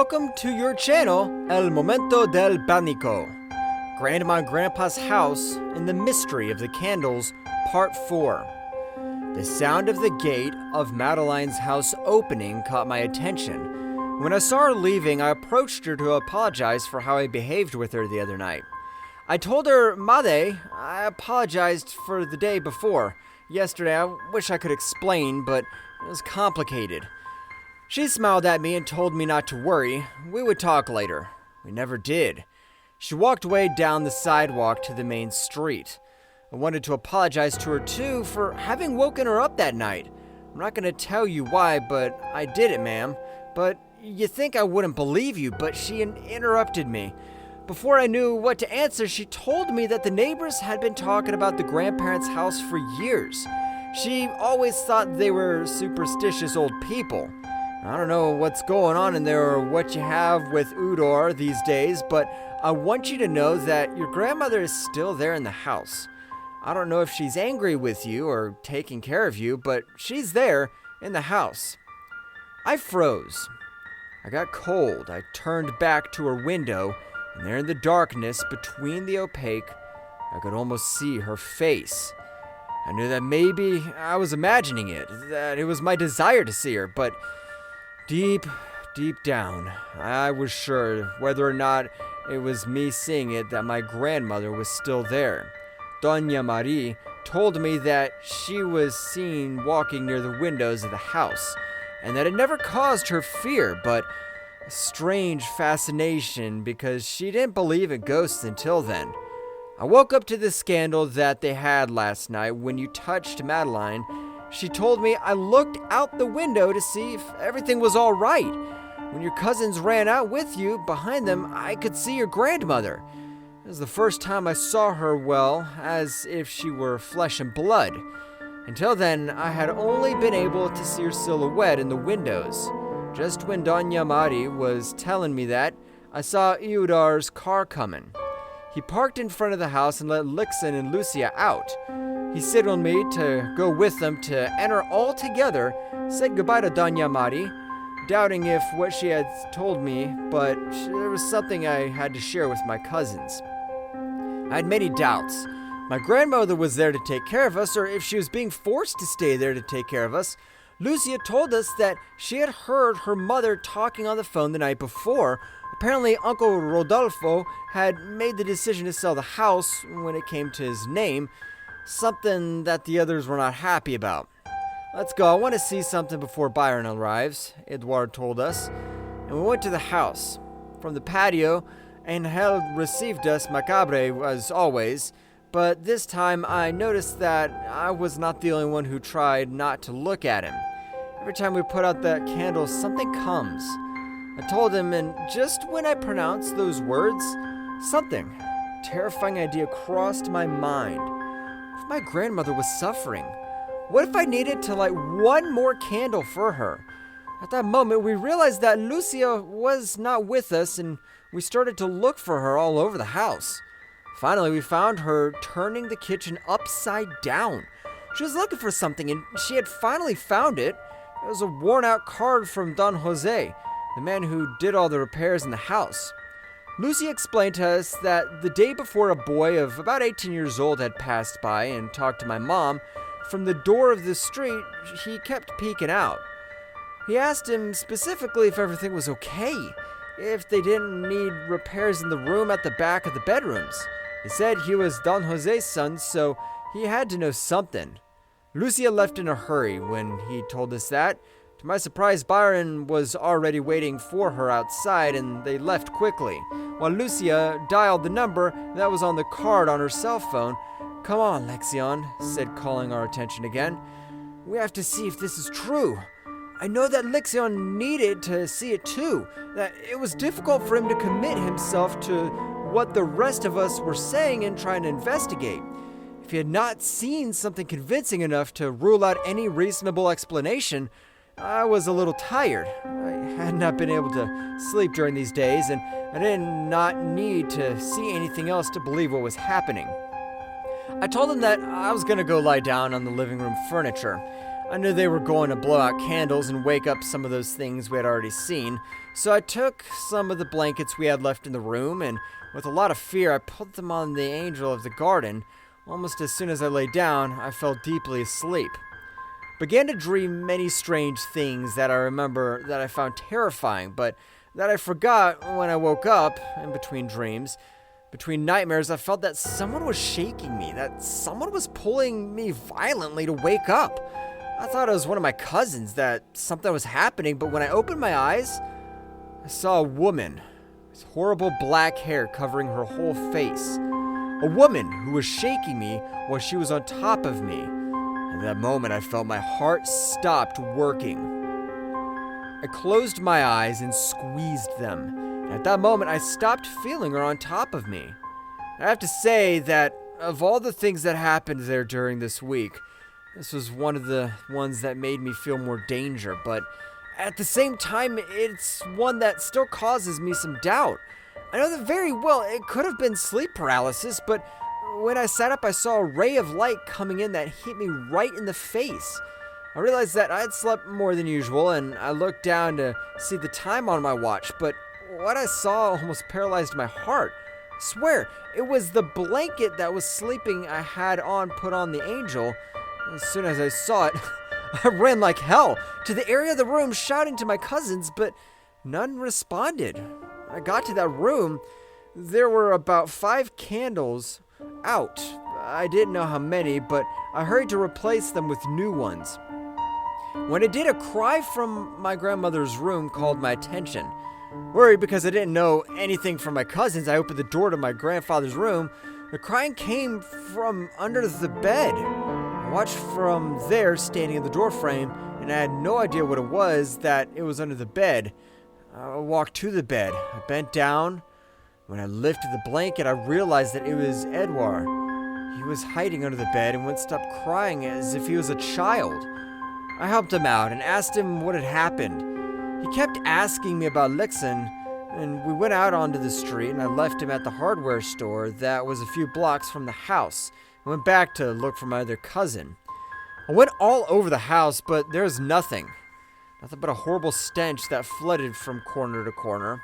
welcome to your channel, El Momento del Pánico. Grandma and Grandpa's House and the Mystery of the Candles, Part 4. The sound of the gate of Madeline's house opening caught my attention. When I saw her leaving, I approached her to apologize for how I behaved with her the other night. I told her, Made, I apologized for the day before. Yesterday, I wish I could explain, but it was complicated. She smiled at me and told me not to worry. We would talk later. We never did. She walked away down the sidewalk to the main street. I wanted to apologize to her too for having woken her up that night. I'm not going to tell you why, but I did it, ma'am. But you think I wouldn't believe you, but she interrupted me. Before I knew what to answer, she told me that the neighbors had been talking about the grandparents' house for years. She always thought they were superstitious old people. I don't know what's going on in there or what you have with Udor these days, but I want you to know that your grandmother is still there in the house. I don't know if she's angry with you or taking care of you, but she's there in the house. I froze. I got cold. I turned back to her window, and there in the darkness between the opaque, I could almost see her face. I knew that maybe I was imagining it, that it was my desire to see her, but deep down, I was sure, whether or not it was me seeing it, that my grandmother was still there. Doña Marie told me that she was seen walking near the windows of the house, and that it never caused her fear, but a strange fascination because she didn't believe in ghosts until then. I woke up to the scandal that they had last night when you touched Madeline. She told me I looked out the window to see if everything was all right. When your cousins ran out with you, behind them, I could see your grandmother. It was the first time I saw her well, as if she were flesh and blood. Until then, I had only been able to see her silhouette in the windows. Just when Doña Mari was telling me that, I saw Eudor's car coming. He parked in front of the house and let Lixen and Lucia out. He signaled me to go with them to enter all together, said goodbye to Doña Mari, doubting if what she had told me, but there was something I had to share with my cousins. I had many doubts. My grandmother was there to take care of us, or if she was being forced to stay there to take care of us. Lucia told us that she had heard her mother talking on the phone the night before. Apparently, Uncle Rodolfo had made the decision to sell the house when it came to his name, something that the others were not happy about. Let's go, I want to see something before Byron arrives, Edouard told us, and we went to the house. From the patio, Angel received us macabre as always, but this time I noticed that I was not the only one who tried not to look at him. Every time we put out that candle, something comes. I told him, and just when I pronounced those words, something, terrifying idea crossed my mind. What if my grandmother was suffering? What if I needed to light one more candle for her? At that moment, we realized that Lucia was not with us, and we started to look for her all over the house. Finally, we found her turning the kitchen upside down. She was looking for something, and she had finally found it. It was a worn-out card from Don Jose, the man who did all the repairs in the house. Lucy explained to us that the day before, a boy of about 18 years old had passed by and talked to my mom. From the door of the street, he kept peeking out. He asked him specifically if everything was okay, if they didn't need repairs in the room at the back of the bedrooms. He said he was Don Jose's son, so he had to know something. Lucia left in a hurry when he told us that. To my surprise, Byron was already waiting for her outside, and they left quickly, while Lucia dialed the number that was on the card on her cell phone. Come on, Lexion, said, calling our attention again. We have to see if this is true. I know that Lexion needed to see it too, that it was difficult for him to commit himself to what the rest of us were saying and trying to investigate. If he had not seen something convincing enough to rule out any reasonable explanation, I was a little tired. I had not been able to sleep during these days, and I did not need to see anything else to believe what was happening. I told him that I was going to go lie down on the living room furniture. I knew they were going to blow out candles and wake up some of those things we had already seen, so I took some of the blankets we had left in the room, and with a lot of fear, I put them on the angel of the garden. Almost as soon as I lay down, I fell deeply asleep. Began to dream many strange things that I remember that I found terrifying, but that I forgot when I woke up in between dreams. Between nightmares, I felt that someone was shaking me, that someone was pulling me violently to wake up. I thought it was one of my cousins, that something was happening, but when I opened my eyes, I saw a woman with horrible black hair covering her whole face. A woman who was shaking me while she was on top of me. At that moment, I felt my heart stopped working. I closed my eyes and squeezed them. And at that moment, I stopped feeling her on top of me. I have to say that of all the things that happened there during this week, this was one of the ones that made me feel more danger, but at the same time, it's one that still causes me some doubt. I know that very well it could have been sleep paralysis, but when I sat up, I saw a ray of light coming in that hit me right in the face. I realized that I had slept more than usual, and I looked down to see the time on my watch, but what I saw almost paralyzed my heart. I swear, it was the blanket that was sleeping I had on put on the angel. As soon as I saw it, I ran like hell to the area of the room shouting to my cousins, but none responded. I got to that room. There were about 5 candles out. I didn't know how many, but I hurried to replace them with new ones. When it did, a cry from my grandmother's room called my attention. Worried because I didn't know anything from my cousins, I opened the door to my grandfather's room. The crying came from under the bed. I watched from there, standing in the doorframe, and I had no idea what it was, that it was under the bed. I walked to the bed. I bent down. When I lifted the blanket, I realized that it was Edouard. He was hiding under the bed and wouldn't stop crying as if he was a child. I helped him out and asked him what had happened. He kept asking me about Lixin, and we went out onto the street, and I left him at the hardware store that was a few blocks from the house. I went back to look for my other cousin. I went all over the house, but there was nothing. Nothing but a horrible stench that flooded from corner to corner.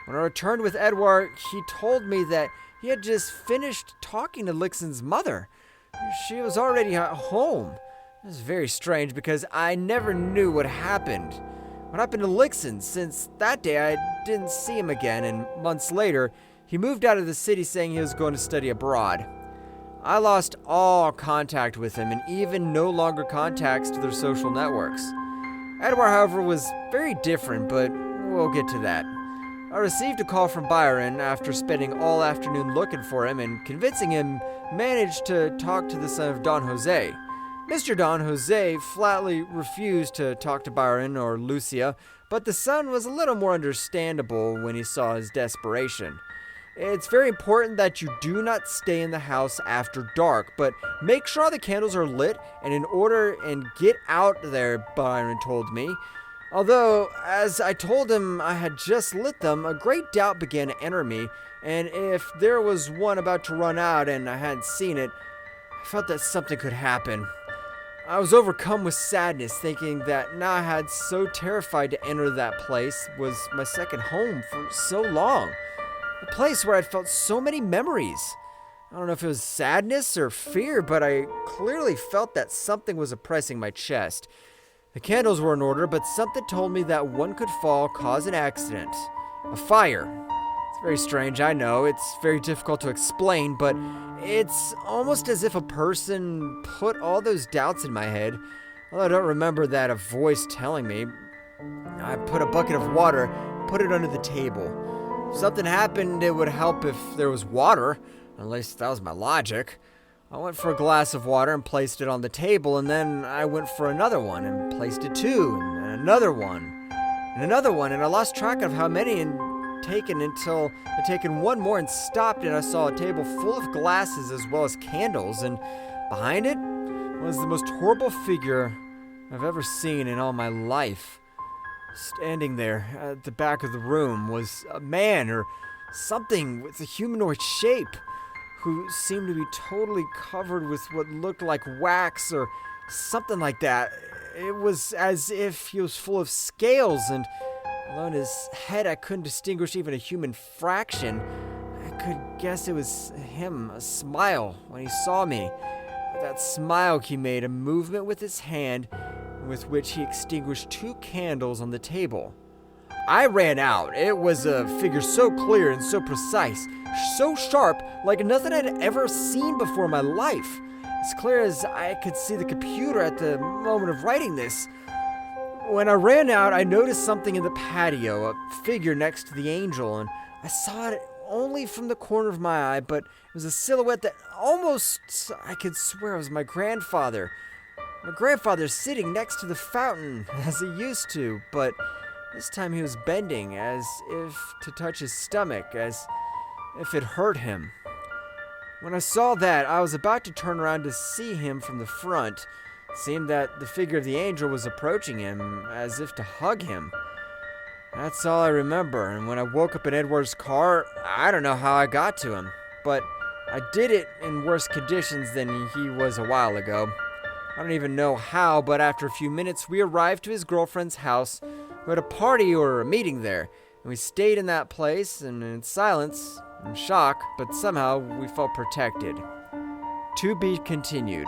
When I returned with Edouard, he told me that he had just finished talking to Lixin's mother. She was already at home. It was very strange because I never knew what happened. What happened to Lixin? Since that day, I didn't see him again, and months later, he moved out of the city saying he was going to study abroad. I lost all contact with him and even no longer contacts to their social networks. Edouard, however, was very different, but we'll get to that. I received a call from Byron after spending all afternoon looking for him and convincing him managed to talk to the son of Don Jose. Mr. Don Jose flatly refused to talk to Byron or Lucia, but the son was a little more understandable when he saw his desperation. It's very important that you do not stay in the house after dark, but make sure the candles are lit and in order and get out there, Byron told me. Although, as I told him I had just lit them, a great doubt began to enter me, and if there was one about to run out and I hadn't seen it, I felt that something could happen. I was overcome with sadness, thinking that now I had so terrified to enter that place was my second home for so long. A place where I'd felt so many memories. I don't know if it was sadness or fear, but I clearly felt that something was oppressing my chest. The candles were in order, but something told me that one could fall, cause an accident. A fire. It's very strange, I know. It's very difficult to explain, but it's almost as if a person put all those doubts in my head. Although I don't remember that a voice telling me. I put a bucket of water, put it under the table. If something happened, it would help if there was water. At least that was my logic. I went for a glass of water and placed it on the table, and then I went for another one and placed it too, and another one, and I lost track of how many and taken until I'd taken one more and stopped, and I saw a table full of glasses as well as candles, and behind it was the most horrible figure I've ever seen in all my life. Standing there at the back of the room was a man or something with a humanoid shape, who seemed to be totally covered with what looked like wax or something like that. It was as if he was full of scales, and although in his head I couldn't distinguish even a human fraction, I could guess it was him, a smile, when he saw me. With that smile, he made a movement with his hand, with which he extinguished 2 candles on the table. I ran out. It was a figure so clear and so precise, so sharp, like nothing I'd ever seen before in my life. As clear as I could see the computer at the moment of writing this. When I ran out, I noticed something in the patio, a figure next to the angel, and I saw it only from the corner of my eye, but it was a silhouette that almost, I could swear, was my grandfather. My grandfather sitting next to the fountain, as he used to, but this time he was bending, as if to touch his stomach, as if it hurt him. When I saw that, I was about to turn around to see him from the front. It seemed that the figure of the angel was approaching him, as if to hug him. That's all I remember, and when I woke up in Edward's car, I don't know how I got to him, but I did it in worse conditions than he was a while ago. I don't even know how, but after a few minutes, we arrived to his girlfriend's house. We had a party or a meeting there, and we stayed in that place, and in silence, in shock, but somehow we felt protected. To be continued.